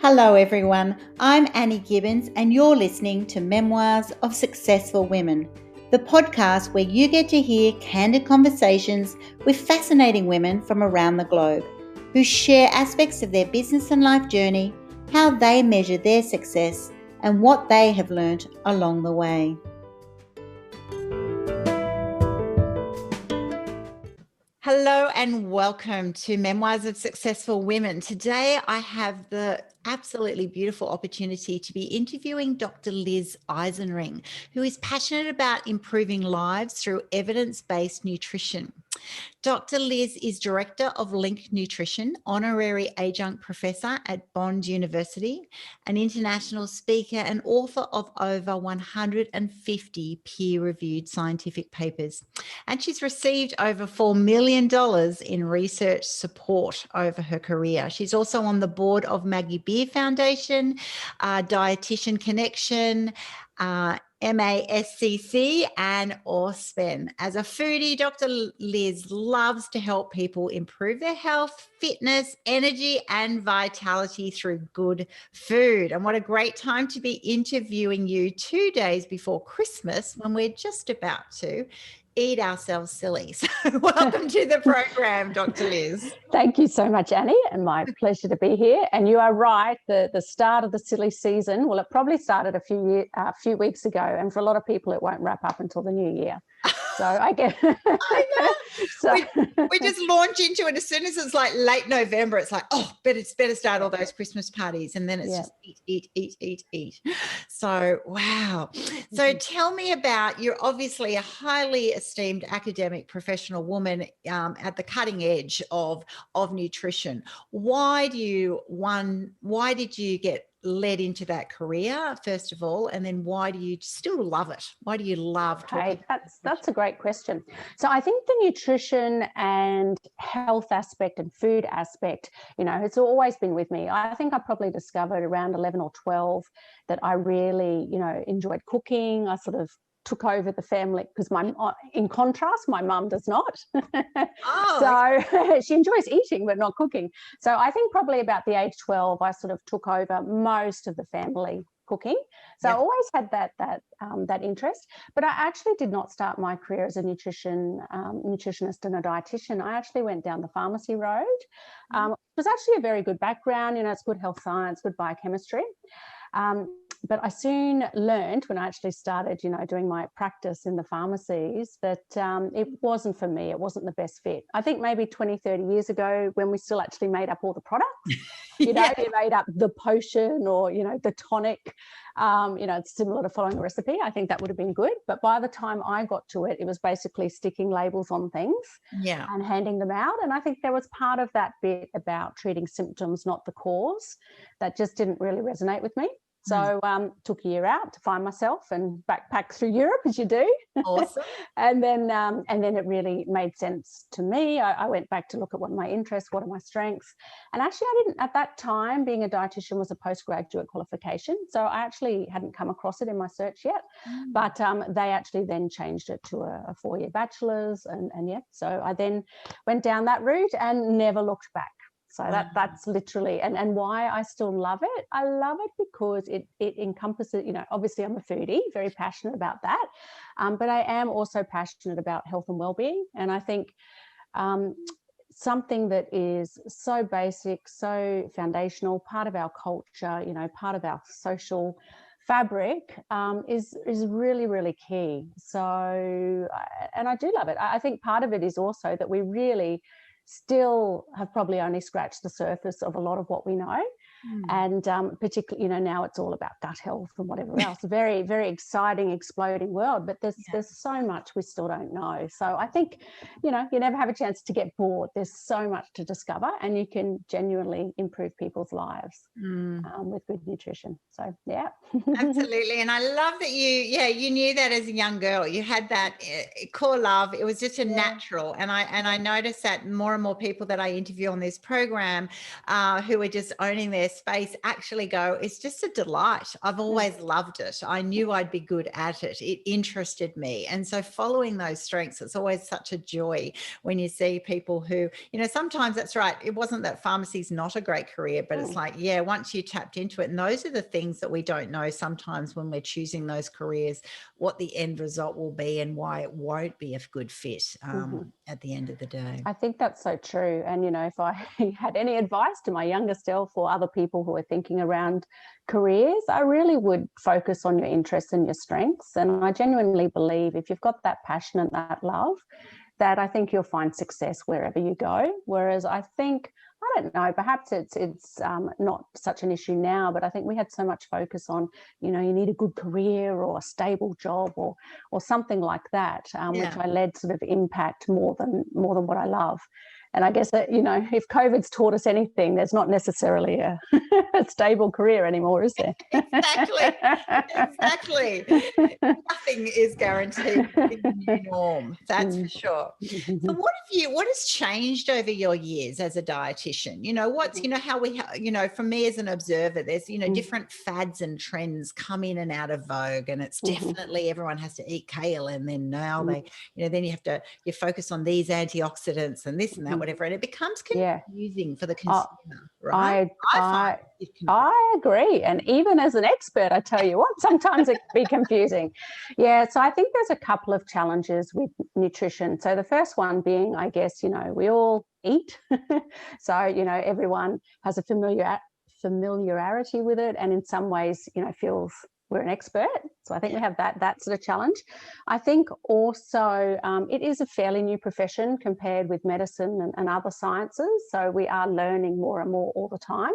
Hello everyone, I'm Annie Gibbins and you're listening to Memoirs of Successful Women, the podcast where you get to hear candid conversations with fascinating women from around the globe who share aspects of their business and life journey, how they measure their success and what they have learnt along the way. Hello and welcome to Memoirs of Successful Women. Today I have the absolutely beautiful opportunity to be interviewing Dr. Liz Isenring, who is passionate about improving lives through evidence-based nutrition. Dr. Liz is Director of LINC Nutrition, Honorary Adjunct Professor at Bond University, an international speaker and author of over 150 peer-reviewed scientific papers. And she's received over $4 million in research support over her career. She's also on the board of Maggie Beer Foundation, Dietitian Connection, MASCC and ORSPEN. As a foodie, Dr. Liz loves to help people improve their health, fitness, energy, and vitality through good food. And what a great time to be interviewing you 2 days before Christmas when we're just about to eat ourselves silly. So welcome to the program, Dr. Liz. Thank you so much, Annie, and my pleasure to be here. And you are right, the start of the silly season, well, it probably started a few weeks ago, and for a lot of people, it won't wrap up until the new year. So I get. I know. So we just launch into it as soon as it's like late November. It's like, oh, better start all those Christmas parties, and then it's just eat. So wow. So tell me about, you're obviously a highly esteemed academic professional woman at the cutting edge of nutrition. Why did you get led into that career, first of all, and then why do you still love it? Why do you love talking? That's a great question. So I think the nutrition and health aspect and food aspect, it's always been with me. I think I probably discovered around 11 or 12 that I really, enjoyed cooking. I sort of took over the family because in contrast, my mum does not. So she enjoys eating, but not cooking. So I think probably about the age 12, I sort of took over most of the family cooking. So I always had that interest, but I actually did not start my career as a nutritionist and a dietitian. I actually went down the pharmacy road. It was actually a very good background. It's good health science, good biochemistry. But I soon learned when I actually started, doing my practice in the pharmacies that it wasn't for me. It wasn't the best fit. I think maybe 20, 30 years ago when we still actually made up all the products, you made up the potion or, the tonic, it's similar to following a recipe. I think that would have been good. But by the time I got to it, it was basically sticking labels on things and handing them out. And I think there was part of that bit about treating symptoms, not the cause, that just didn't really resonate with me. So took a year out to find myself and backpack through Europe as you do. Awesome. and then it really made sense to me. I went back to look at what are my interests, what are my strengths. And actually I didn't, at that time, being a dietitian was a postgraduate qualification. So I actually hadn't come across it in my search yet. But they actually then changed it to a 4-year bachelor's. So I then went down that route and never looked back. So that's literally, and why I still love it. I love it because it encompasses, obviously I'm a foodie, very passionate about that. But I am also passionate about health and well-being. And I think something that is so basic, so foundational, part of our culture, part of our social fabric is really, really key. So, and I do love it. I think part of it is also that we really still have probably only scratched the surface of a lot of what we know. And particularly, now it's all about gut health and whatever else. Very, very exciting, exploding world, but there's so much we still don't know. So I think, you never have a chance to get bored. There's so much to discover, and you can genuinely improve people's lives with good nutrition. So, yeah. Absolutely. And I love that you knew that as a young girl. You had that core love. It was just a natural. And I noticed that more and more people that I interview on this program who are just owning their space actually go, it's just a delight. I've always loved it. I knew I'd be good at it. It interested me. And so following those strengths, it's always such a joy when you see people who, sometimes that's right. It wasn't that pharmacy's not a great career, but it's like, yeah, once you tapped into it, and those are the things that we don't know sometimes when we're choosing those careers, what the end result will be and why it won't be a good fit at the end of the day. I think that's so true. And, if I had any advice to my younger self or other people who are thinking around careers, I really would focus on your interests and your strengths. And I genuinely believe if you've got that passion and that love, that I think you'll find success wherever you go. Whereas I think, I don't know, perhaps it's not such an issue now, but I think we had so much focus on, you need a good career or a stable job or something like that, which I led sort of impact more than what I love. And I guess that, if COVID's taught us anything, there's not necessarily a stable career anymore, is there? Exactly. Nothing is guaranteed in the new norm. That's for sure. So what has changed over your years as a dietitian? How we, for me as an observer, there's, different fads and trends come in and out of vogue, and it's definitely everyone has to eat kale, and then now they, then you focus on these antioxidants and this and that, whatever, and it becomes confusing for the consumer, right? I agree. And even as an expert, I tell you what, sometimes it can be confusing. Yeah, so I think there's a couple of challenges with nutrition. So the first one being, I guess, we all eat. So, everyone has a familiarity with it, and in some ways, feels we're an expert. So I think we have that sort of challenge. I think also it is a fairly new profession compared with medicine and other sciences. So we are learning more and more all the time.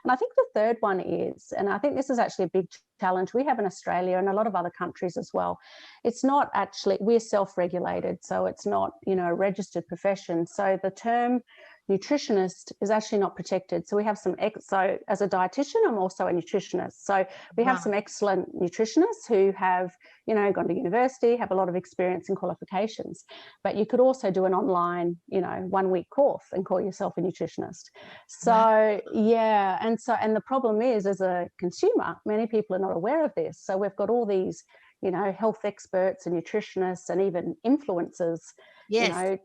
And I think the third one is, and I think this is actually a big challenge we have in Australia and a lot of other countries as well. It's not actually, we're self-regulated. So it's not, a registered profession. So the term nutritionist is actually not protected. So we have so as a dietitian, I'm also a nutritionist. So we have some excellent nutritionists who have, gone to university, have a lot of experience and qualifications. But you could also do an online, 1 week course and call yourself a nutritionist. So, and the problem is, as a consumer, many people are not aware of this. So we've got all these, health experts and nutritionists and even influencers,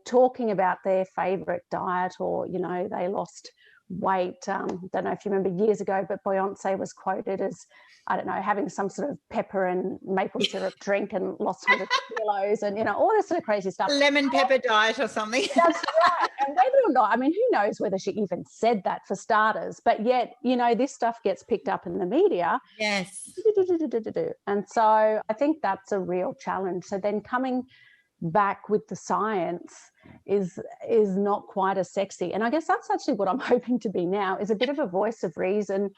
talking about their favorite diet, or, they lost weight. Don't know if you remember years ago, but Beyonce was quoted as, I don't know, having some sort of pepper and maple syrup drink and lost 100 kilos and, all this sort of crazy stuff. Lemon pepper diet or something. That's right. And whether or not, who knows whether she even said that for starters, but yet, this stuff gets picked up in the media. Yes. And so I think that's a real challenge. So then coming back with the science is not quite as sexy. And I guess that's actually what I'm hoping to be now, is a bit of a voice of reason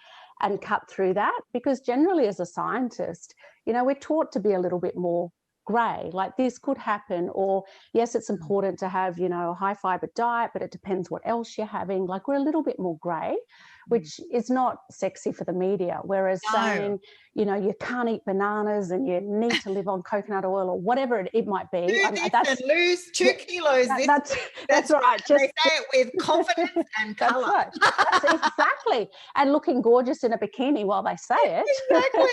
and cut through that, because generally as a scientist, we're taught to be a little bit more grey, like this could happen, or yes, it's important to have, a high fiber diet, but it depends what else you're having. Like we're a little bit more grey, which is not sexy for the media. Whereas saying, you can't eat bananas and you need to live on coconut oil or whatever it might be. Lose 2 kilos. That's right. Just they say it with confidence and colour. Right. That's exactly. And looking gorgeous in a bikini while they say it. Exactly.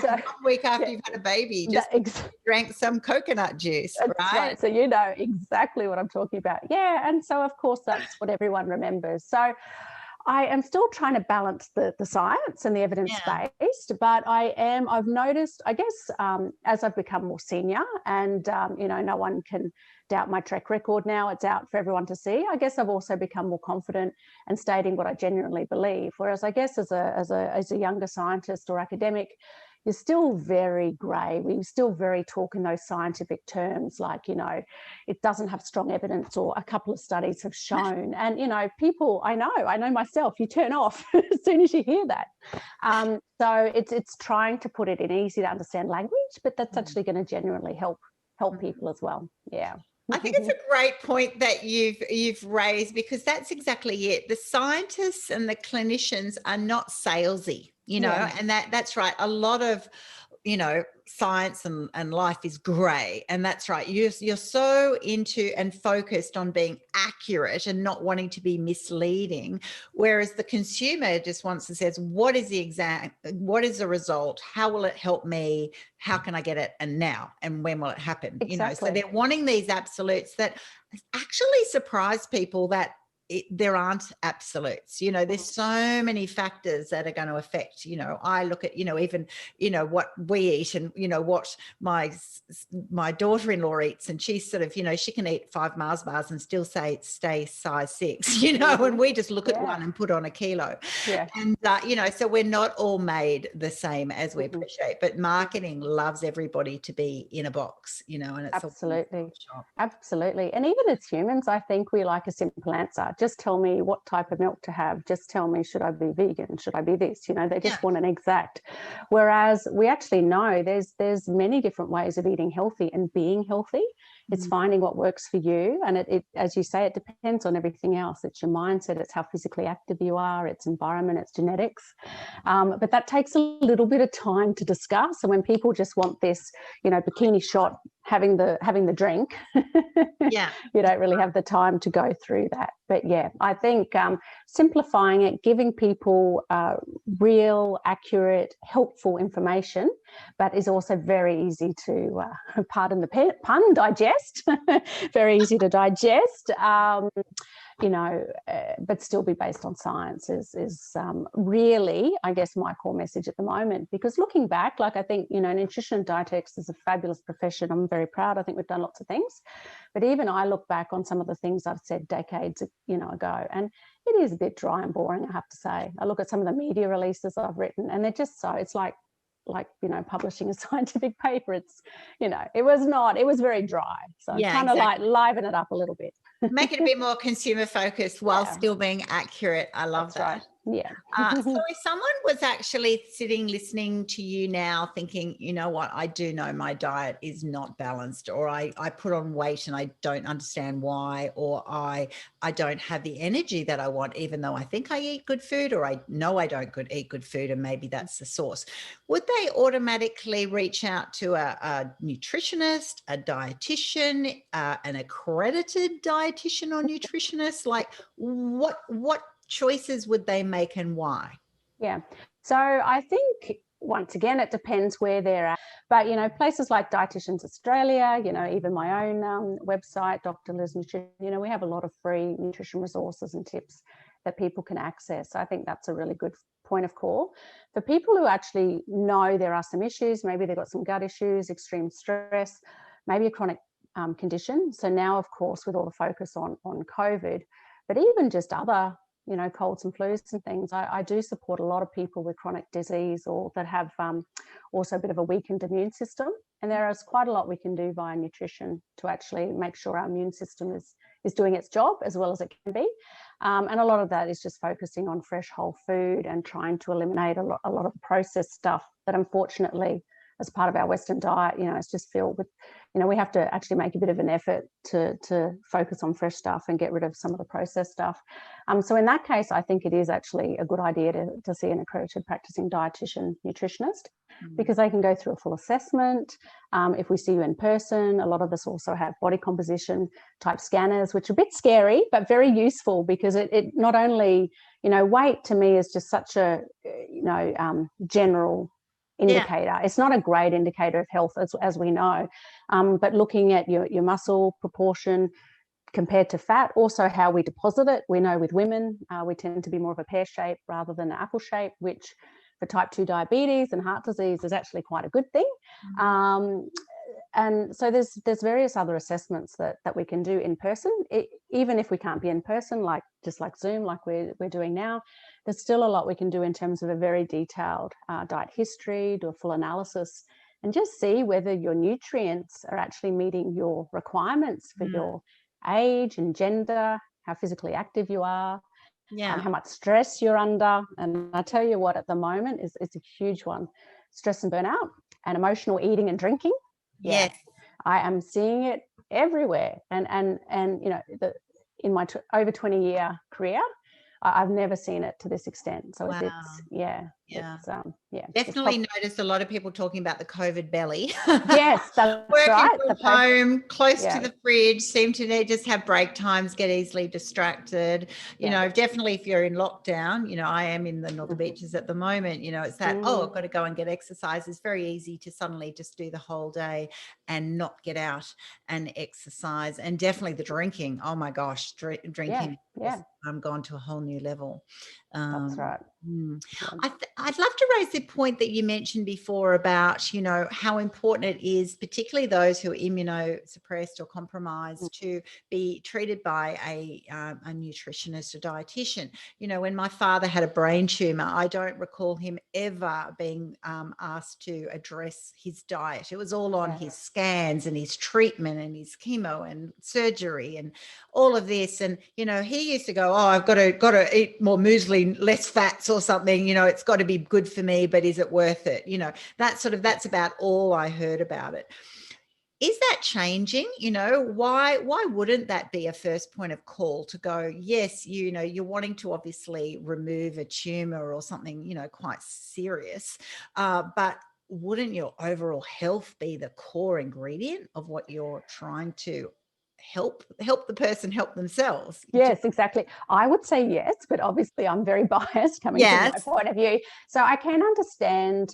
So, 1 week after you've had a baby, just drank some coconut juice, right? So you know exactly what I'm talking about. Yeah. And so, of course, that's what everyone remembers. So I am still trying to balance the science and the evidence-based, but I've noticed, I guess, as I've become more senior and, no one can doubt my track record now, it's out for everyone to see. I guess I've also become more confident and stating what I genuinely believe. Whereas I guess as a younger scientist or academic, you're still very grey. We're still very talk in those scientific terms, like, it doesn't have strong evidence or a couple of studies have shown. And, people, I know myself, you turn off as soon as you hear that. So it's trying to put it in easy to understand language, but that's actually going to genuinely help people as well. Yeah. I think it's a great point that you've raised, because that's exactly it. The scientists and the clinicians are not salesy, and that's right. A lot of you know, science and life is grey, and that's right. You're so into and focused on being accurate and not wanting to be misleading, whereas the consumer just wants to says, what is the result? How will it help me? How can I get it? And now, and when will it happen? Exactly. You know, so they're wanting these absolutes that actually surprise people that there aren't absolutes. You know, there's so many factors that are going to affect, you know, I look at, you know, even, you know, what we eat and, you know, what my daughter-in-law eats, and she's sort of, you know, she can eat 5 Mars bars and still stay size 6, you know, and we just look at one and put on a kilo. And, you know, so we're not all made the same, as we appreciate, but marketing loves everybody to be in a box, you know, and it's absolutely. And even as humans, I think we like a simple answer. Just tell me what type of milk to have. Just tell me, should I be vegan? Should I be this? You know, they just want an exact. Whereas we actually know there's many different ways of eating healthy and being healthy. It's finding what works for you. And it, as you say, it depends on everything else. It's your mindset, it's how physically active you are, it's environment, it's genetics. But that takes a little bit of time to discuss. And when people just want this, you know, bikini shot, having the drink, you don't really have the time to go through that. But yeah, I think simplifying it, giving people real, accurate, helpful information, but is also very easy to, pardon the pun, digest, very easy to digest, you know, but still be based on science is really, I guess, my core message at the moment. Because looking back, like, I think, you know, nutrition and dietetics is a fabulous profession. I'm very proud. I think we've done lots of things. But even I look back on some of the things I've said decades, you know, ago, and it is a bit dry and boring, I have to say. I look at some of the media releases I've written, and they're just so, it's like, you know, publishing a scientific paper. It's, you know, it was very dry. So I'm trying to like liven it up a little bit. Make it a bit more consumer focused while still being accurate. I love that. Right. Yeah. So if someone was actually sitting listening to you now thinking, you know what, I do know my diet is not balanced, or I put on weight and I don't understand why, or I don't have the energy that I want, even though I think I eat good food, or I know I don't eat good food, and maybe that's the source, would they automatically reach out to a nutritionist, a dietitian, an accredited dietitian or nutritionist? Like what choices would they make and why? Yeah. So I think, once again, it depends where they're at. But, you know, places like Dietitians Australia, you know, even my own website, Dr Liz Nutrition, you know, we have a lot of free nutrition resources and tips that people can access. So I think that's a really good point of call. For people who actually know there are some issues, maybe they've got some gut issues, extreme stress, maybe a chronic condition. So now, of course, with all the focus on COVID, but even just other, you know, colds and flus and things, I do support a lot of people with chronic disease, or that have also a bit of a weakened immune system. And there is quite a lot we can do via nutrition to actually make sure our immune system is doing its job as well as it can be. And a lot of that is just focusing on fresh whole food and trying to eliminate a lot of processed stuff that, unfortunately, as part of our Western diet, you know, it's just filled with, you know, we have to actually make a bit of an effort to focus on fresh stuff and get rid of some of the processed stuff. So in that case, I think it is actually a good idea to see an accredited practicing dietitian nutritionist, because they can go through a full assessment. If we see you in person, a lot of us also have body composition type scanners, which are a bit scary, but very useful, because it not only, you know, weight to me is just such a, you know, general indicator. It's not a great indicator of health, as we know, but looking at your muscle proportion compared to fat, also how we deposit it. We know with women, we tend to be more of a pear shape rather than an apple shape, which for type 2 diabetes and heart disease is actually quite a good thing. And so there's various other assessments that we can do in person. Even if we can't be in person, like Zoom, like we're doing now, there's still a lot we can do in terms of a very detailed diet history, do a full analysis, and just see whether your nutrients are actually meeting your requirements for your age and gender, how physically active you are, how much stress you're under. And I tell you what, at the moment it's a huge one: stress and burnout, and emotional eating and drinking. Yes. I am seeing it everywhere. And you know, in my over 20-year career, I've never seen it to this extent. So Wow. Definitely noticed a lot of people talking about the COVID belly. Yes, that's Working right. from home, close to the fridge, seem to just have break times, get easily distracted. You know, definitely if you're in lockdown, you know, I am in the Northern Beaches at the moment, you know, it's that, I've got to go and get exercise. It's very easy to suddenly just do the whole day and not get out and exercise. And definitely the drinking. Oh my gosh, drinking. Yeah. Gone to a whole new level. That's right. I'd love to raise the point that you mentioned before about, you know, how important it is, particularly those who are immunosuppressed or compromised, to be treated by a nutritionist, a dietitian. You know, when my father had a brain tumor, I don't recall him ever being asked to address his diet. It was all on his scans and his treatment and his chemo and surgery and all of this. And, you know, he used to go, I've got to eat more muesli, less fats or something, you know, it's got to be good for me, but is it worth it? You know, that's about all I heard about it. Is that changing? You know, why wouldn't that be a first point of call to go, yes, you know, you're wanting to obviously remove a tumor or something, you know, quite serious, but wouldn't your overall health be the core ingredient of what you're trying to help the person help themselves? Yes, exactly. I would say yes, but obviously I'm very biased coming from my point of view. So I can understand,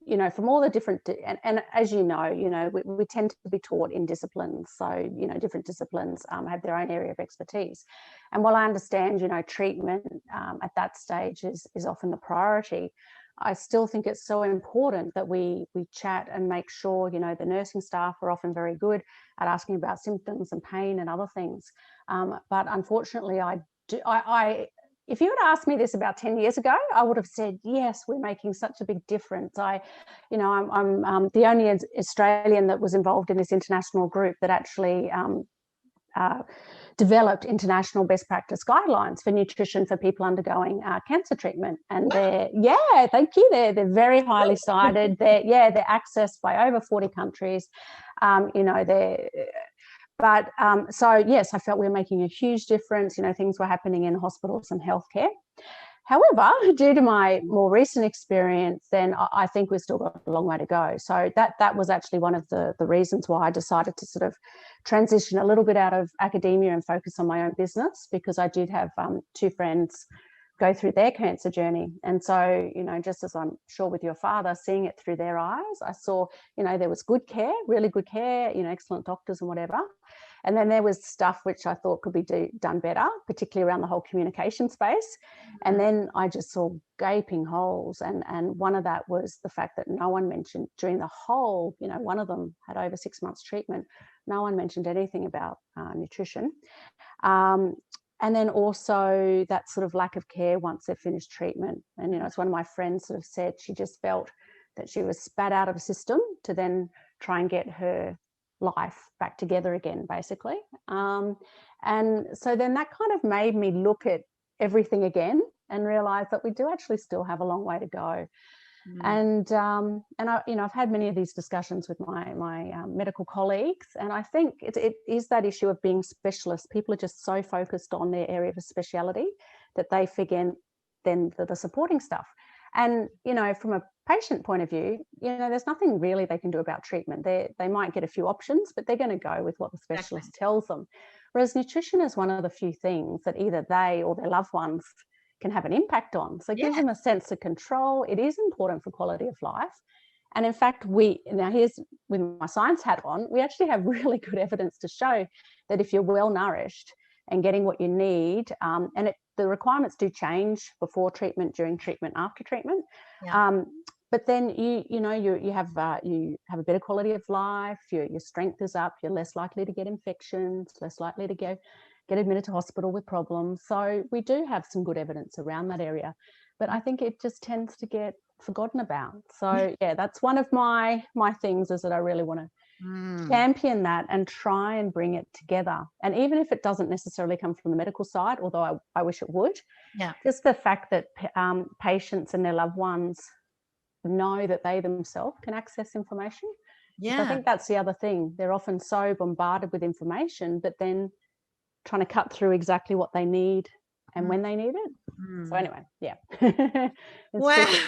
you know, from all the different, and as you know, we tend to be taught in disciplines. So, you know, different disciplines have their own area of expertise. And while I understand, you know, treatment at that stage is often the priority, I still think it's so important that we chat and make sure, you know, the nursing staff are often very good at asking about symptoms and pain and other things. But unfortunately, if you had asked me this about 10 years ago, I would have said, yes, we're making such a big difference. I'm the only Australian that was involved in this international group that actually developed international best practice guidelines for nutrition for people undergoing cancer treatment. And thank you. They're very highly cited. They're accessed by over 40 countries. You know, so yes, I felt we were making a huge difference. You know, things were happening in hospitals and healthcare. However, due to my more recent experience, then I think we've still got a long way to go. So that was actually one of the reasons why I decided to sort of transition a little bit out of academia and focus on my own business, because I did have two friends go through their cancer journey. And so, you know, just as I'm sure with your father, seeing it through their eyes, I saw, you know, there was good care, really good care, you know, excellent doctors and whatever. And then there was stuff which I thought could be done better, particularly around the whole communication space. And then I just saw gaping holes. And one of that was the fact that no one mentioned during the whole, you know, one of them had over 6 months treatment. No one mentioned anything about nutrition. And then also that sort of lack of care once they've finished treatment. And, you know, it's one of my friends sort of said she just felt that she was spat out of a system to then try and get her life back together again, basically. And so then that kind of made me look at everything again and realize that we do actually still have a long way to go. And I, you know, I've had many of these discussions with my medical colleagues, and I think it is that issue of being specialists. People are just so focused on their area of speciality that they forget then the supporting stuff. And, you know, from a patient point of view, you know, there's nothing really they can do about treatment. They might get a few options, but they're going to go with what the specialist tells them. Whereas nutrition is one of the few things that either they or their loved ones can have an impact on. So it gives them a sense of control. It is important for quality of life. And in fact, now here's with my science hat on, we actually have really good evidence to show that if you're well nourished and getting what you need, and the requirements do change before treatment, during treatment, after treatment. But then you have a better quality of life. Your strength is up. You're less likely to get infections, less likely to get admitted to hospital with problems. So we do have some good evidence around that area, but I think it just tends to get forgotten about. So that's one of my things, is that I really want to champion that and try and bring it together. And even if it doesn't necessarily come from the medical side, although I wish it would, just the fact that patients and their loved ones know that they themselves can access information. I think that's the other thing. They're often so bombarded with information, but then trying to cut through exactly what they need and when they need it. So anyway, yeah. It's Wow. tricky.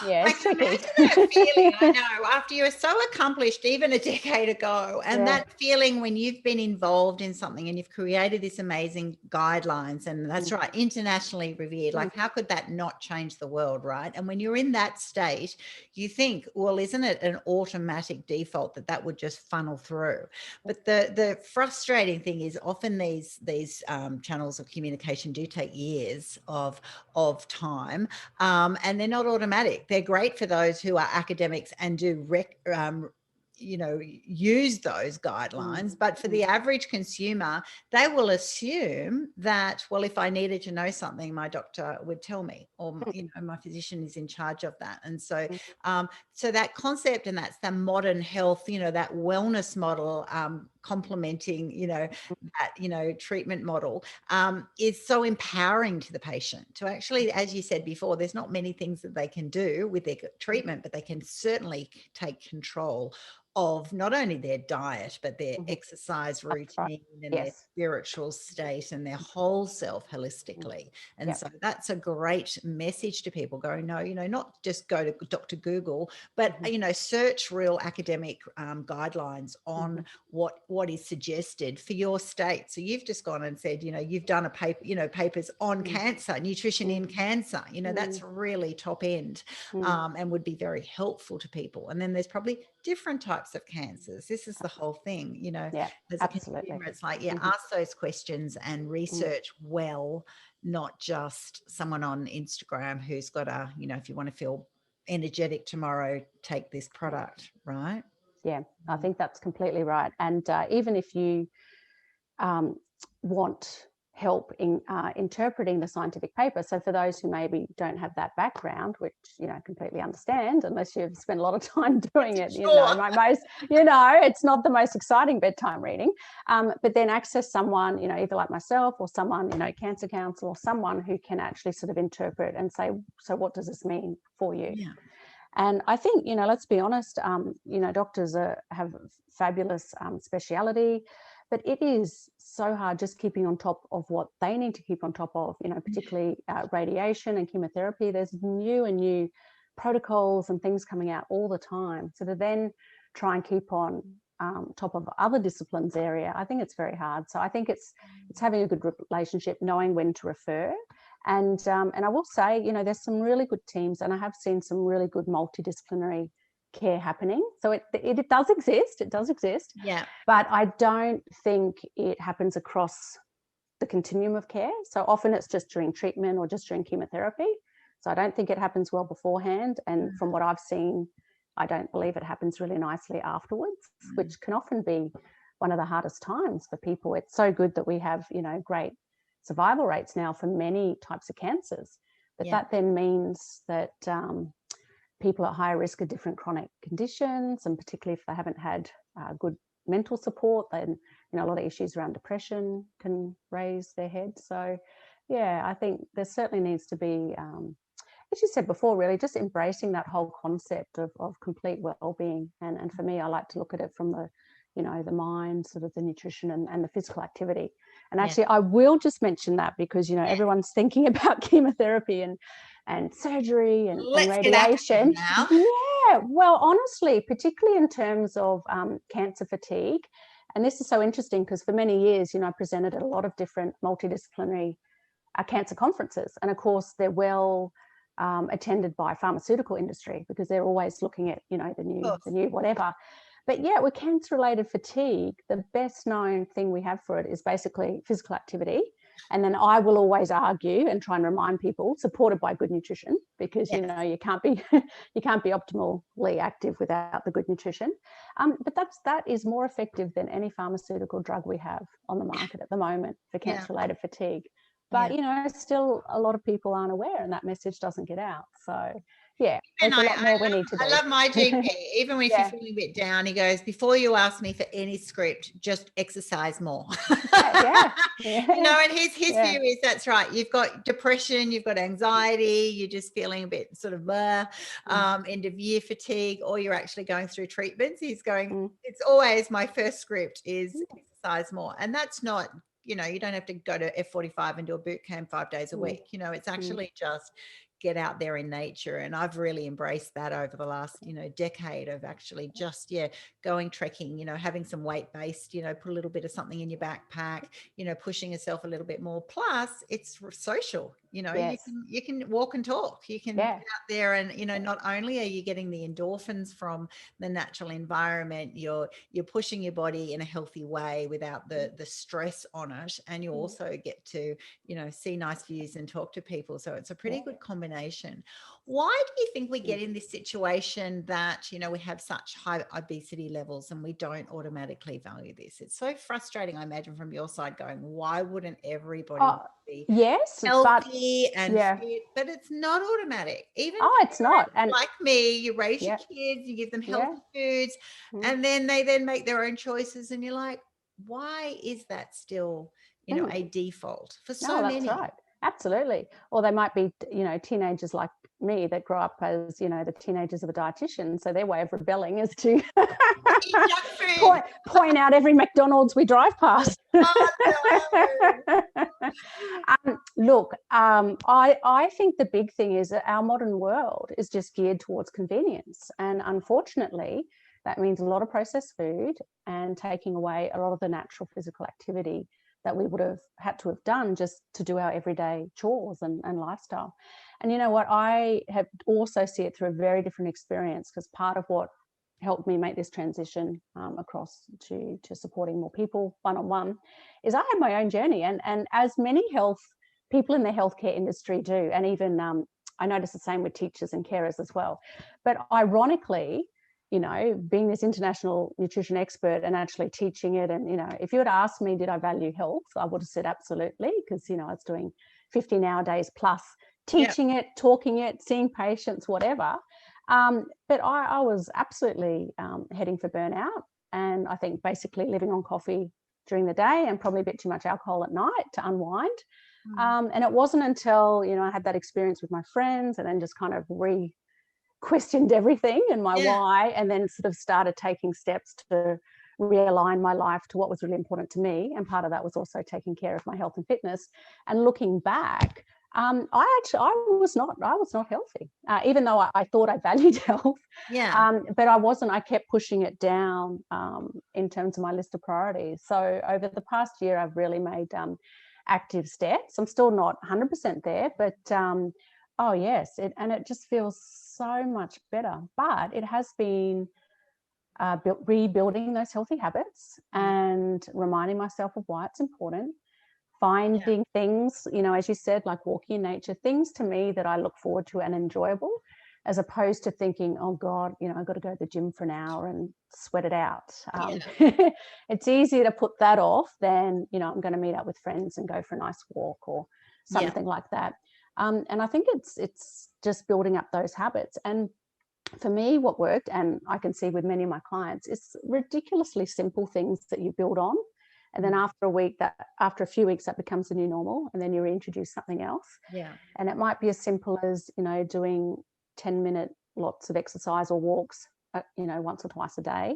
Yeah, I it's can tricky. imagine that feeling. I know, after you were so accomplished even a decade ago, and that feeling when you've been involved in something and you've created this amazing guidelines, and that's right, internationally revered, like how could that not change the world, right? And when you're in that state, you think, well, isn't it an automatic default that would just funnel through? But the frustrating thing is often these channels of communication do take years of time, and they're not automatic. They're great for those who are academics and do use those guidelines, but for the average consumer, they will assume that, well, if I needed to know something, my doctor would tell me, or my physician is in charge of that. And so so that concept, and that's the modern health, that wellness model, complementing that treatment model, is so empowering to the patient to actually, as you said before, there's not many things that they can do with their treatment, but they can certainly take control of not only their diet, but their exercise routine and their spiritual state and their whole self holistically. And so that's a great message to people going, no, not just go to Dr. Google, but, search real academic guidelines on what is suggested for your state. So you've just gone and said, you've done a paper, papers on cancer, nutrition in cancer, that's really top end, and would be very helpful to people. And then there's probably different types of cancers. This is the whole thing, as a consumer, it's like, ask those questions and research well, not just someone on Instagram who's got if you want to feel energetic tomorrow, take this product, right? Yeah, I think that's completely right. And even if you want help in interpreting the scientific paper, so for those who maybe don't have that background, which I completely understand, unless you've spent a lot of time doing it, it's not the most exciting bedtime reading, but then access someone, either like myself or someone, cancer counsel, or someone who can actually sort of interpret and say, so what does this mean for you? And I think, let's be honest, doctors have fabulous speciality, but it is so hard just keeping on top of what they need to keep on top of, particularly radiation and chemotherapy. There's new and new protocols and things coming out all the time. So to then try and keep on top of other disciplines area, I think it's very hard. So I think it's having a good relationship, knowing when to refer. And I will say, there's some really good teams, and I have seen some really good multidisciplinary care happening. So it does exist. It does exist. Yeah. But I don't think it happens across the continuum of care. So often it's just during treatment or just during chemotherapy. So I don't think it happens well beforehand. And from what I've seen, I don't believe it happens really nicely afterwards, which can often be one of the hardest times for people. It's so good that we have, great survival rates now for many types of cancers. But that then means that people at higher risk of different chronic conditions, and particularly if they haven't had good mental support, then a lot of issues around depression can raise their head. So I think there certainly needs to be, as you said before, really just embracing that whole concept of complete well-being. And for me, I like to look at it from the the mind, sort of the nutrition and the physical activity. And actually, I will just mention that because everyone's thinking about chemotherapy and surgery and radiation. Yeah, well, honestly, particularly in terms of cancer fatigue. And this is so interesting because for many years, I presented at a lot of different multidisciplinary cancer conferences. And of course, they're well attended by pharmaceutical industry because they're always looking at, the new whatever. But with cancer-related fatigue, the best known thing we have for it is basically physical activity. And then I will always argue and try and remind people, supported by good nutrition, because you can't be optimally active without the good nutrition. But that is more effective than any pharmaceutical drug we have on the market at the moment for cancer-related fatigue. But still a lot of people aren't aware, and that message doesn't get out. So there's a lot more we need to do. I love my GP. Even if you're feeling a bit down, he goes, before you ask me for any script, just exercise more. And his view is that's right. You've got depression, you've got anxiety, you're just feeling a bit sort of end of year fatigue, or you're actually going through treatments. He's going, it's always my first script is exercise more. And that's not you don't have to go to F45 and do a boot camp 5 days a week. It's actually just get out there in nature. And I've really embraced that over the last, decade of actually just, going trekking, having some weight-based, put a little bit of something in your backpack, pushing yourself a little bit more. Plus it's social, Yes. you can walk and talk, you can get out there and, not only are you getting the endorphins from the natural environment, you're pushing your body in a healthy way without the stress on it. And you also get to, see nice views and talk to people. So it's a pretty good combination. Why do you think we get in this situation that, we have such high obesity levels and we don't automatically value this? It's so frustrating, I imagine, from your side, going, why wouldn't everybody be healthy and fit? But it's not automatic. Even it's not. And like me, you raise your kids, you give them healthy foods, and then they make their own choices, and you're like, why is that still, a default for so many? That's right. Absolutely. Or they might be, teenagers like me that grow up as, the teenagers of a dietitian. So their way of rebelling is to point out every McDonald's we drive past. Look, I think the big thing is that our modern world is just geared towards convenience. And unfortunately, that means a lot of processed food and taking away a lot of the natural physical activity that we would have had to have done just to do our everyday chores and lifestyle. And you know what, I have also see it through a very different experience, because part of what helped me make this transition across to supporting more people one-on-one is I had my own journey, and as many people in the healthcare industry do, and even I notice the same with teachers and carers as well. But ironically, being this international nutrition expert and actually teaching it, and if you had asked me, did I value health, I would have said absolutely, because I was doing 15-hour days plus, teaching it, talking it, seeing patients, whatever. But I was absolutely heading for burnout, and I think basically living on coffee during the day and probably a bit too much alcohol at night to unwind. And it wasn't until I had that experience with my friends, and then just kind of questioned everything and my why, and then sort of started taking steps to realign my life to what was really important to me. And part of that was also taking care of my health and fitness. And looking back, I was not healthy, even though I thought I valued health. But I wasn't. I kept pushing it down in terms of my list of priorities. So over the past year, I've really made active steps. I'm still not 100% there, but oh yes, it just feels so much better. But it has been rebuilding those healthy habits and reminding myself of why it's important. Finding things, as you said, like walking in nature, things to me that I look forward to and enjoyable, as opposed to thinking, oh God, I've got to go to the gym for an hour and sweat it out. It's easier to put that off than, I'm going to meet up with friends and go for a nice walk or something like that. And I think it's just building up those habits. And for me, what worked, and I can see with many of my clients, is ridiculously simple things that you build on. And then after a few weeks, that becomes the new normal. And then you reintroduce something else. And it might be as simple as, doing 10-minute lots of exercise or walks, once or twice a day.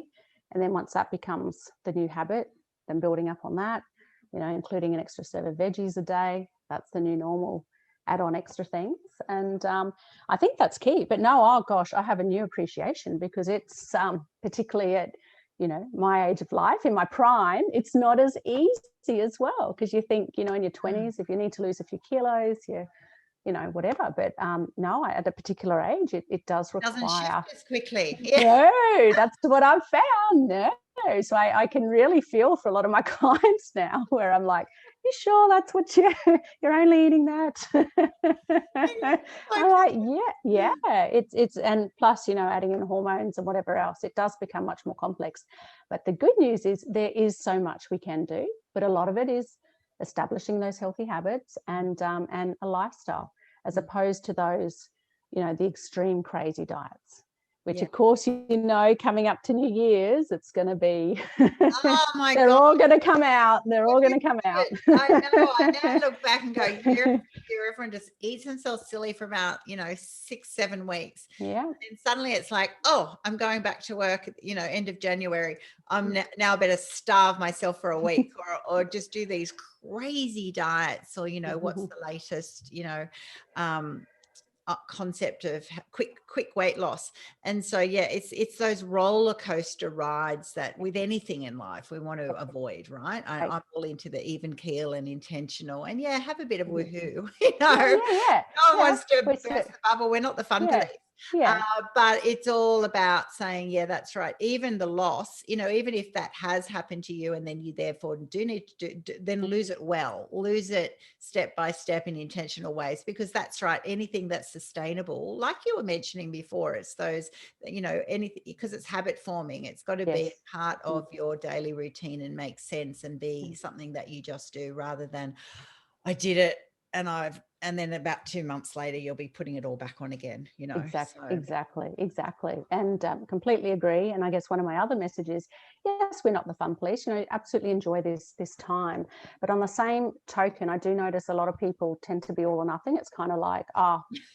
And then once that becomes the new habit, then building up on that, including an extra serve of veggies a day, that's the new normal. Add on extra things. And I think that's key. But no, oh gosh, I have a new appreciation, because it's particularly at, my age of life, in my prime, it's not as easy as well. Because you think, in your 20s, if you need to lose a few kilos, whatever. But no, at a particular age, it does require. Doesn't shift as quickly. No, that's what I've found. No. So I can really feel for a lot of my clients now, where I'm like, you sure that's what you're only eating that? I'm like, yeah. It's and plus, adding in hormones and whatever else, it does become much more complex. But the good news is there is so much we can do, but a lot of it is establishing those healthy habits and a lifestyle, as opposed to those, the extreme crazy diets. which of course, coming up to New Year's, it's going to be, oh my they're God. all going to come out. They're all going to come out. I now look back and go, everyone just eats themselves silly for about, 6-7 weeks. Yeah. And suddenly it's like, oh, I'm going back to work, end of January. I'm now better starve myself for a week or just do these crazy diets or, what's the latest, concept of quick weight loss. And so it's those roller coaster rides that with anything in life we want to avoid, right? I'm all into the even keel and intentional, and have a bit of woohoo. No one wants to burst the bubble. We're not the fun police. But it's all about saying, that's right. Even the loss, even if that has happened to you and then you therefore do need to then lose it step by step in intentional ways, because that's right. Anything that's sustainable, like you were mentioning before, it's those, anything, because it's habit forming. It's got to be a part of your daily routine and make sense and be something that you just do, rather than I did it and then about 2 months later, you'll be putting it all back on again, Exactly. And completely agree. And I guess one of my other messages, yes, we're not the fun police, absolutely enjoy this time. But on the same token, I do notice a lot of people tend to be all or nothing. It's kind of like,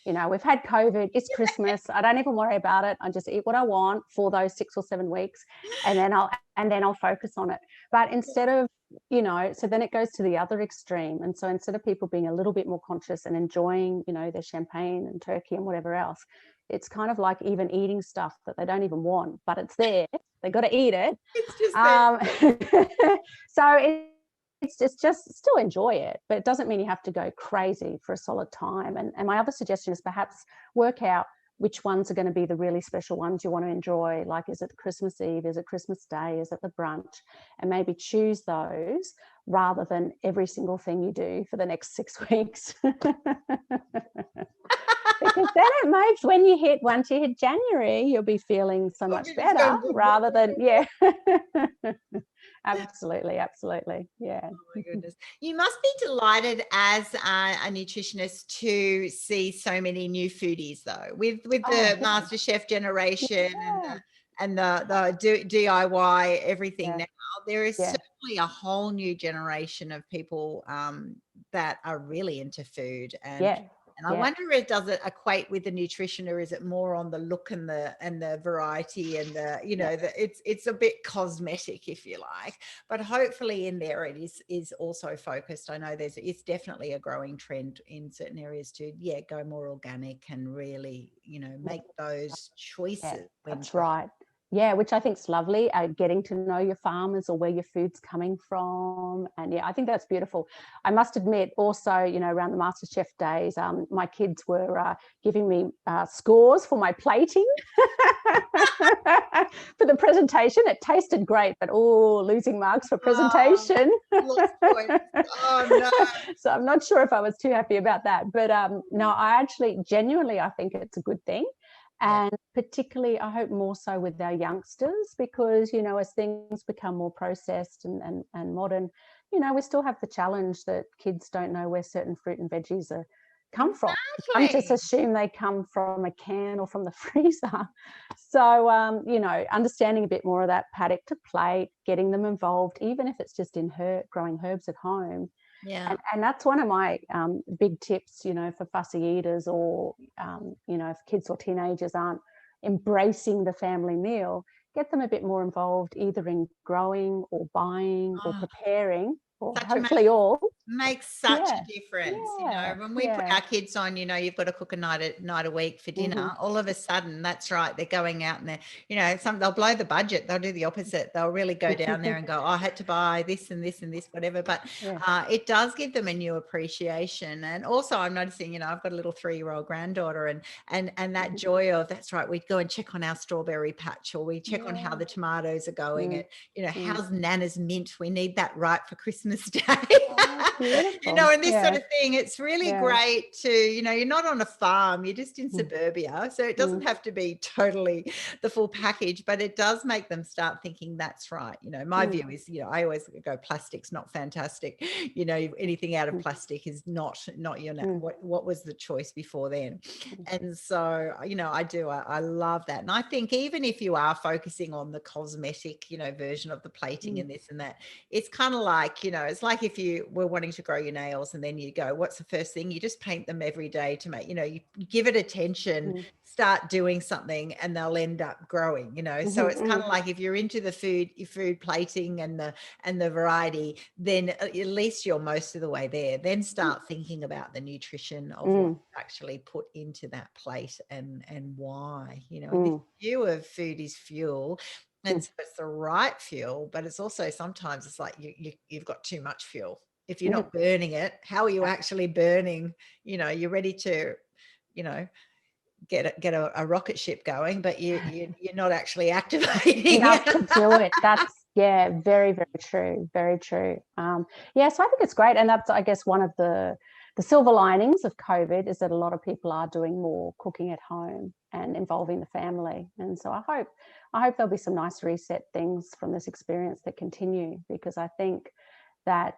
we've had COVID, it's Christmas, I don't even worry about it. I just eat what I want for those 6 or 7 weeks, and then I'll focus on it. But instead of, so then it goes to the other extreme. And so instead of people being a little bit more conscious and enjoying, their champagne and turkey and whatever else, it's kind of like even eating stuff that they don't even want, but it's there. They got to eat it. It's just there. So it's just still enjoy it, but it doesn't mean you have to go crazy for a solid time. And my other suggestion is perhaps work out which ones are going to be the really special ones you want to enjoy. Like, is it Christmas Eve? Is it Christmas Day? Is it the brunch? And maybe choose those rather than every single thing you do for the next 6 weeks. Because then it makes, once you hit January, you'll be feeling so much better rather than, Absolutely. Yeah. Oh my goodness. You must be delighted as a nutritionist to see so many new foodies, though, with the MasterChef generation and the DIY everything now. There is certainly a whole new generation of people that are really into food. And I wonder, does it equate with the nutrition, or is it more on the look and the variety and the, it's a bit cosmetic, if you like, but hopefully in there it is also focused. I know it's definitely a growing trend in certain areas to, go more organic and really, make those choices. That's right. Yeah, which I think is lovely, getting to know your farmers or where your food's coming from. And I think that's beautiful. I must admit also, around the MasterChef days, my kids were giving me scores for my plating for the presentation. It tasted great, but losing marks for presentation. Oh no. So I'm not sure if I was too happy about that. But no, I actually genuinely, I think it's a good thing. And particularly, I hope more so with our youngsters, because, as things become more processed and modern, we still have the challenge that kids don't know where certain fruit and veggies come from. Some just assume they come from a can or from the freezer. So, understanding a bit more of that paddock to plate, getting them involved, even if it's just in growing herbs at home. Yeah. And that's one of my big tips, for fussy eaters, or, if kids or teenagers aren't embracing the family meal, get them a bit more involved, either in growing or buying or preparing, or hopefully all. Makes such a difference. When we put our kids on, you've got to cook a night a week for dinner. All of a sudden, that's right, they're going out and they'll blow the budget. They'll do the opposite. They'll really go down there and go, I had to buy this and this and this, whatever. But it does give them a new appreciation. And also I'm noticing, I've got a little 3-year-old granddaughter, and that joy of, that's right, we'd go and check on our strawberry patch, or we check on how the tomatoes are going, and how's Nana's mint, we need that right for Christmas Day. You know, and this Yeah. sort of thing, it's really great to, you know, you're not on a farm, you're just in suburbia. So it doesn't have to be totally the full package, but it does make them start thinking that's right. You know, my view is, you know, I always go plastic's not fantastic. You know, anything out of plastic is not your, what was the choice before then? And so, you know, I love that. And I think even if you are focusing on the cosmetic, you know, version of the plating and this and that, it's kind of like, you know, it's like if you were wanting to grow your nails and then you go, what's the first thing? You just paint them every day to make, you know, you give it attention, start doing something and they'll end up growing, you know. So it's kind of like if you're into the food plating and the variety, then at least you're most of the way there. Then start thinking about the nutrition of what you actually put into that plate and why, you know. And this view of food is fuel. And so it's the right fuel, but it's also sometimes it's like you've got too much fuel. If you're not burning it, how are you actually burning? You know, you're ready to, you know, get a rocket ship going, but you're not actually activating enough to do it. That's very, very true. Very true. So I think it's great, and that's, I guess, one of the silver linings of COVID is that a lot of people are doing more cooking at home and involving the family. And so I hope there'll be some nice reset things from this experience that continue, because I think that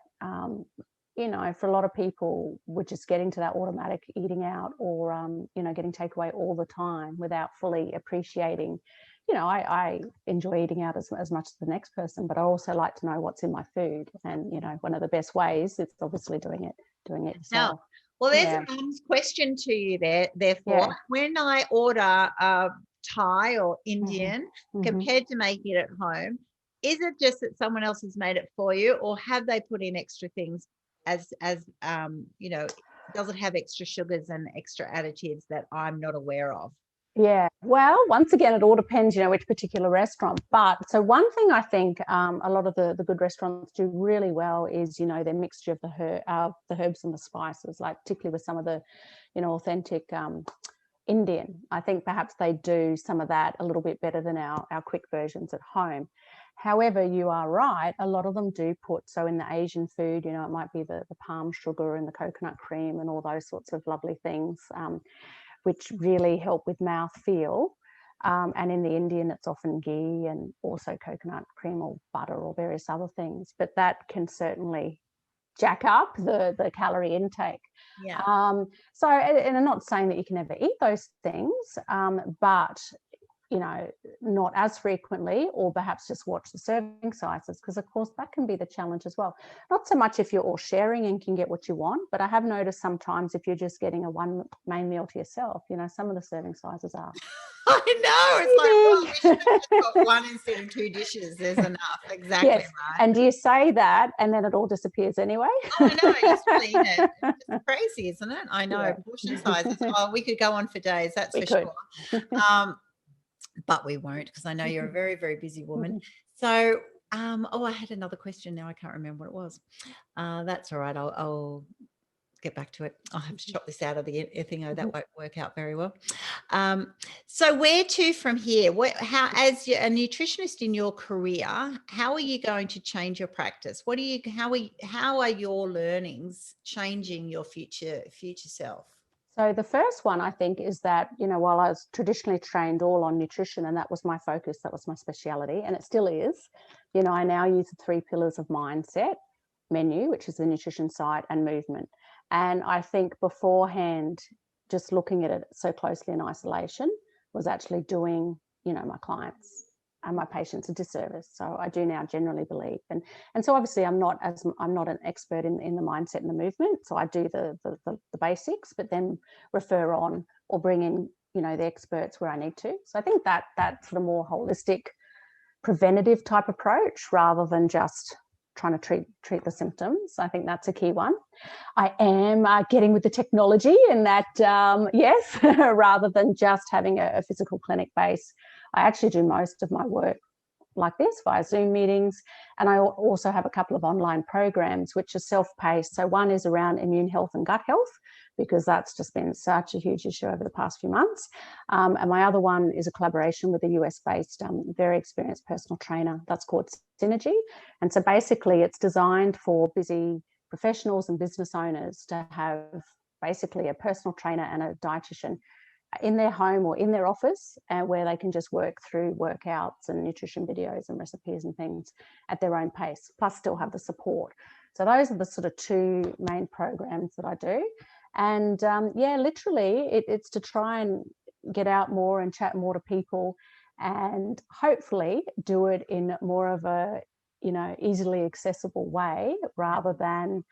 you know, for a lot of people, we're just getting to that automatic eating out or you know, getting takeaway all the time without fully appreciating. You know, I enjoy eating out as much as the next person, but I also like to know what's in my food. And, you know, one of the best ways is obviously doing it yourself. Now, well, there's a mum's question to you therefore. When I order Thai or Indian compared to making it at home, is it just that someone else has made it for you, or have they put in extra things as you know, does it have extra sugars and extra additives that I'm not aware of? Yeah, well, once again, it all depends, you know, which particular restaurant. But so one thing I think a lot of the good restaurants do really well is, you know, their mixture of the herbs and the spices, like particularly with some of the, you know, authentic Indian. I think perhaps they do some of that a little bit better than our quick versions at home. However, you are right, a lot of them do put, so in the Asian food, you know, it might be the palm sugar and the coconut cream and all those sorts of lovely things, which really help with mouth feel. And in the Indian, it's often ghee and also coconut cream or butter or various other things. But that can certainly jack up the calorie intake. So, and I'm not saying that you can never eat those things, but, you know, not as frequently, or perhaps just watch the serving sizes, because of course that can be the challenge as well. Not so much if you're all sharing and can get what you want, but I have noticed sometimes if you're just getting a one main meal to yourself, you know, some of the serving sizes are I know, it's like, well, we should have just got one instead of two dishes. There's enough. Exactly. Yes. Right. And do you say that and then it all disappears anyway? Oh, I know. You still eat it. It's crazy, isn't it? I know. Portion sizes. Oh, we could go on for days. That's for sure. But we won't, because I know you're a very, very busy woman. So, I had another question. Now I can't remember what it was. That's all right. I'll get back to it. I'll have to chop this out of the thing. That won't work out very well. So where to from here? How, as a nutritionist in your career, how are you going to change your practice? How are your learnings changing your future self? So the first one, I think, is that, you know, while I was traditionally trained all on nutrition and that was my focus, that was my speciality, and it still is, you know, I now use the 3 pillars of mindset, menu, which is the nutrition side, and movement. And I think beforehand, just looking at it so closely in isolation was actually doing, you know, my clients and my patients a disservice. So I do now generally believe, and so obviously I'm not an expert in the mindset and the movement. So I do the basics, but then refer on or bring in, you know, the experts where I need to. So I think that's the more holistic, preventative type approach rather than just trying to treat the symptoms. I think that's a key one. I am getting with the technology in that, yes, rather than just having a physical clinic base. I actually do most of my work like this via Zoom meetings. And I also have a couple of online programs which are self-paced. So one is around immune health and gut health, because that's just been such a huge issue over the past few months. And my other one is a collaboration with a US-based, very experienced personal trainer that's called Synergy. And so basically it's designed for busy professionals and business owners to have basically a personal trainer and a dietitian in their home or in their office, where they can just work through workouts and nutrition videos and recipes and things at their own pace, plus still have the support. So those are the sort of two main programs that I do. And literally it's to try and get out more and chat more to people, and hopefully do it in more of a, easily accessible way, rather than,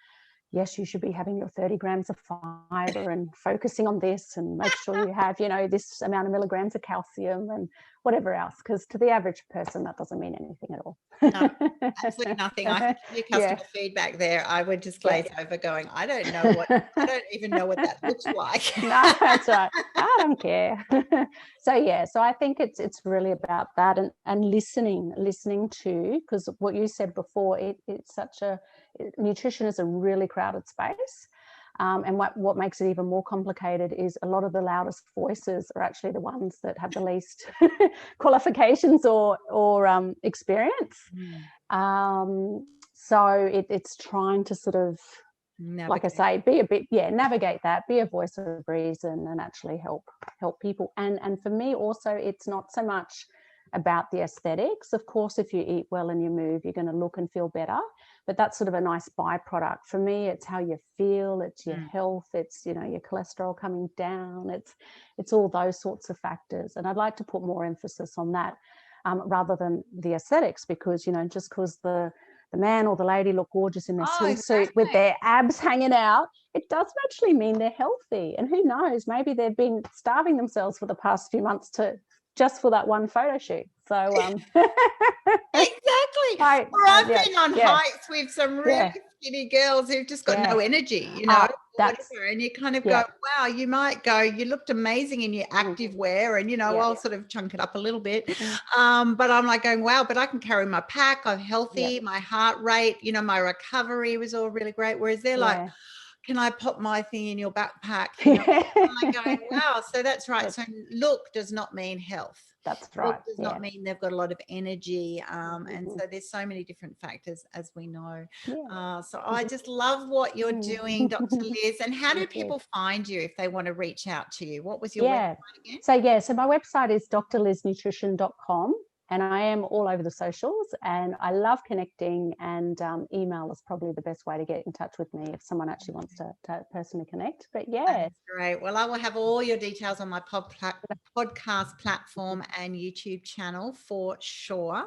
yes, you should be having your 30 grams of fiber and focusing on this, and make sure you have, this amount of milligrams of calcium and whatever else. Because to the average person, that doesn't mean anything at all. No, absolutely nothing. I can give you customer feedback there. I would just glaze over going, I don't even know what that looks like. No, that's right. I don't care. So I think it's really about that, and listening to, because what you said before, it's nutrition is a really crowded space. And what makes it even more complicated is a lot of the loudest voices are actually the ones that have the least qualifications or experience. So it's trying to sort of, like I say, be a bit, navigate that, be a voice of reason, and actually help people. And for me also, it's not so much about the aesthetics. Of course, if you eat well and you move, you're going to look and feel better, but that's sort of a nice byproduct. For me, it's how you feel, it's your health, it's your cholesterol coming down, it's all those sorts of factors. And I'd like to put more emphasis on that, rather than the aesthetics, because just because the man or the lady look gorgeous in their swimsuit with their abs hanging out, it doesn't actually mean they're healthy. And who knows, maybe they've been starving themselves for the past few months just for that one photo shoot. So exactly. I've been on hikes with some really skinny girls who've just got no energy, and you kind of go, wow, you looked amazing in your active wear, and I'll sort of chunk it up a little bit, but I'm like going, wow, but I can carry my pack, I'm healthy, my heart rate, my recovery was all really great, whereas they're like, can I pop my thing in your backpack? I'm like going, wow, so that's right. So look does not mean health. That's right. Look does not mean they've got a lot of energy. And so there's so many different factors, as we know. So I just love what you're doing, Dr. Liz. And how do people find you if they want to reach out to you? What was your website again? So my website is drliznutrition.com. And I am all over the socials, and I love connecting, and email is probably the best way to get in touch with me if someone actually wants to personally connect. But That's great. Well, I will have all your details on my podcast platform and YouTube channel for sure.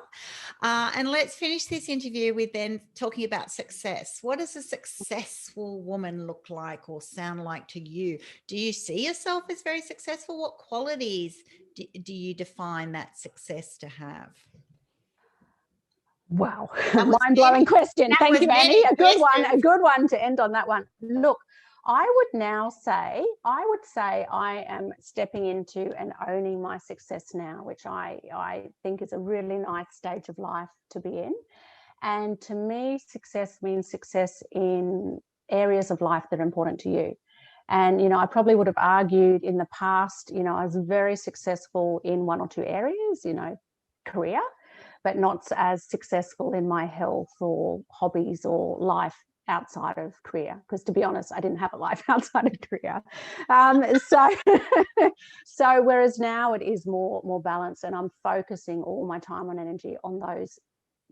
And let's finish this interview with then talking about success. What does a successful woman look like or sound like to you? Do you see yourself as very successful? What qualities do you define that success to have? Wow, mind-blowing question. Thank you, Annie. A good one to end on that one. Look, I would say I am stepping into and owning my success now, which I think is a really nice stage of life to be in. And to me, success means success in areas of life that are important to you. And, I probably would have argued in the past, I was very successful in one or two areas, career, but not as successful in my health or hobbies or life outside of career. Because to be honest, I didn't have a life outside of career. So whereas now it is more balanced, and I'm focusing all my time and energy on those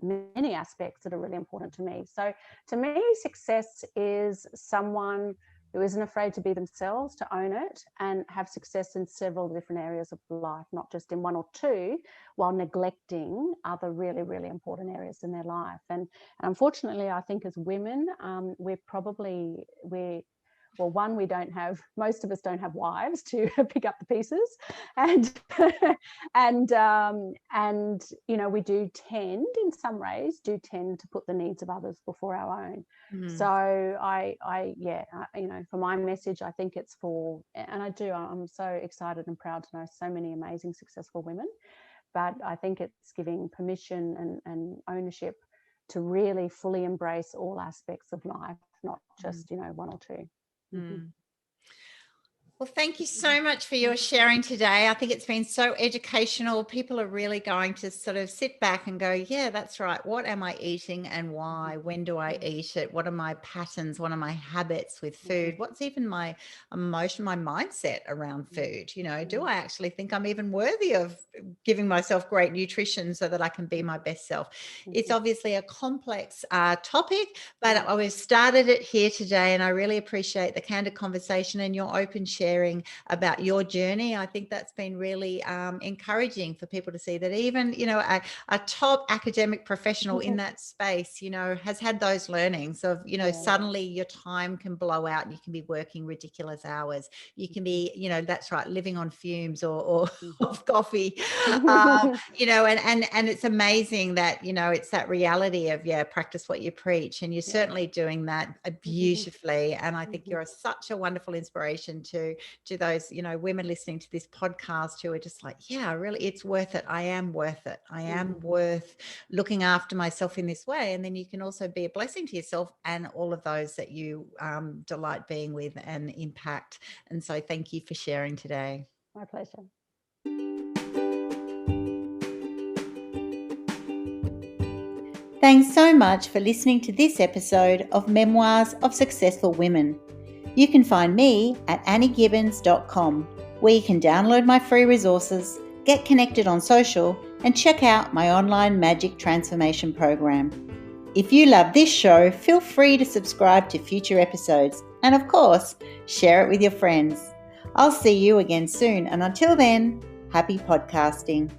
many aspects that are really important to me. So to me, success is someone who isn't afraid to be themselves, to own it, and have success in several different areas of life, not just in one or two, while neglecting other really, really important areas in their life. And unfortunately, I think as women, most of us don't have wives to pick up the pieces, and we do tend, in some ways, to put the needs of others before our own. So for my message, I think it's I'm so excited and proud to know so many amazing, successful women, but I think it's giving permission and ownership to really fully embrace all aspects of life, not just one or two. Well, thank you so much for your sharing today. I think it's been so educational. People are really going to sort of sit back and go, yeah, that's right. What am I eating and why? When do I eat it? What are my patterns? What are my habits with food? What's even my emotion, my mindset around food? Do I actually think I'm even worthy of giving myself great nutrition so that I can be my best self? It's obviously a complex topic, but we've started it here today, and I really appreciate the candid conversation and your open sharing about your journey. I think that's been really encouraging for people to see that even, a top academic professional in that space, has had those learnings of, suddenly your time can blow out and you can be working ridiculous hours. You can be, that's right, living on fumes or of coffee, and it's amazing that, it's that reality of, practice what you preach. And you're certainly doing that beautifully. And I think you're such a wonderful inspiration to those, women listening to this podcast who are just like, yeah, really, it's worth it. I am worth it. I am worth looking after myself in this way. And then you can also be a blessing to yourself and all of those that you delight being with and impact. And so thank you for sharing today. My pleasure. Thanks so much for listening to this episode of Memoirs of Successful Women. You can find me at anniegibbins.com, where you can download my free resources, get connected on social, and check out my online magic transformation program. If you love this show, feel free to subscribe to future episodes, and of course, share it with your friends. I'll see you again soon, and until then, happy podcasting.